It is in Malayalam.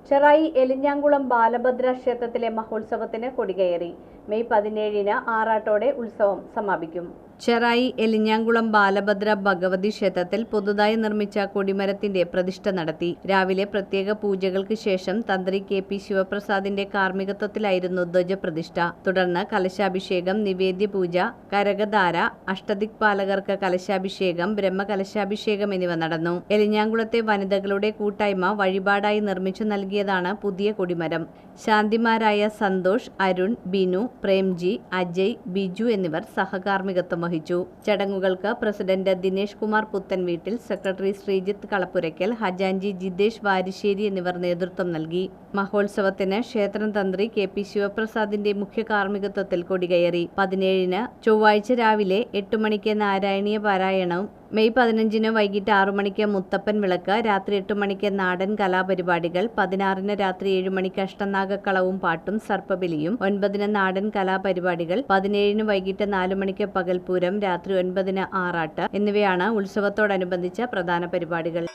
ചെറായി എലിഞ്ഞാംകുളം ബാലഭദ്ര ക്ഷേത്രത്തിലെ മഹോത്സവത്തിന് കൊടികയറി. മെയ് 17-ന് ആറാട്ടോടെ ഉത്സവം സമാപിക്കും. ചെറായി എലിഞ്ഞാംകുളം ബാലഭദ്ര ഭഗവതി ക്ഷേത്രത്തിൽ പുതുതായി നിർമ്മിച്ച കൊടിമരത്തിന്റെ പ്രതിഷ്ഠ നടത്തി. രാവിലെ പ്രത്യേക പൂജകൾക്ക് ശേഷം തന്ത്രി കെ.പി. ശിവപ്രസാദിന്റെ കാർമ്മികത്വത്തിലായിരുന്നു ധ്വജപ്രതിഷ്ഠ. തുടർന്ന് കലശാഭിഷേകം, നിവേദ്യപൂജ, കരകധാര, അഷ്ടദിക്പാലകർക്ക് കലശാഭിഷേകം, ബ്രഹ്മകലശാഭിഷേകം എന്നിവ നടന്നു. എലിഞ്ഞാംകുളത്തെ വനിതകളുടെ കൂട്ടായ്മ വഴിപാടായി നിർമ്മിച്ചു നൽകിയതാണ് പുതിയ കൊടിമരം. ശാന്തിമാരായ സന്തോഷ്, അരുൺ, ബിനു, പ്രേംജി, അജയ്, ബിജു എന്നിവർ സഹകാർമ്മികത്വം വഹിച്ചു. ചടങ്ങുകൾക്ക് പ്രസിഡന്റ് ദിനേശ് കുമാർ പുത്തൻവീട്ടിൽ, സെക്രട്ടറി ശ്രീജിത്ത് കളപ്പുരയ്ക്കൽ, ഖജാൻജി ജിതേഷ് വാരിശ്ശേരി എന്നിവർ നേതൃത്വം നൽകി. മഹോത്സവത്തിന് ക്ഷേത്രം തന്ത്രി കെ.പി. ശിവപ്രസാദിന്റെ മുഖ്യ കാർമ്മികത്വത്തിൽ കൊടികയറി. 17-ന് ചൊവ്വാഴ്ച രാവിലെ 8 മണിക്ക് നാരായണീയ പാരായണവും, മെയ് 15-ന് വൈകിട്ട് 6 മണിക്ക് മുത്തപ്പൻ വിളക്ക്, രാത്രി 8 മണിക്ക് നാടൻ കലാപരിപാടികൾ, 16-ന് രാത്രി 7 മണിക്ക് അഷ്ടനാഗക്കളവും പാട്ടും സർപ്പബലിയും, 9-ന് നാടൻ കലാപരിപാടികൾ, 17-ന് വൈകിട്ട് 4 മണിക്ക് പകൽപൂരം, രാത്രി 9-ന് ആറാട്ട് എന്നിവയാണ് ഉത്സവത്തോടനുബന്ധിച്ച പ്രധാന പരിപാടികൾ.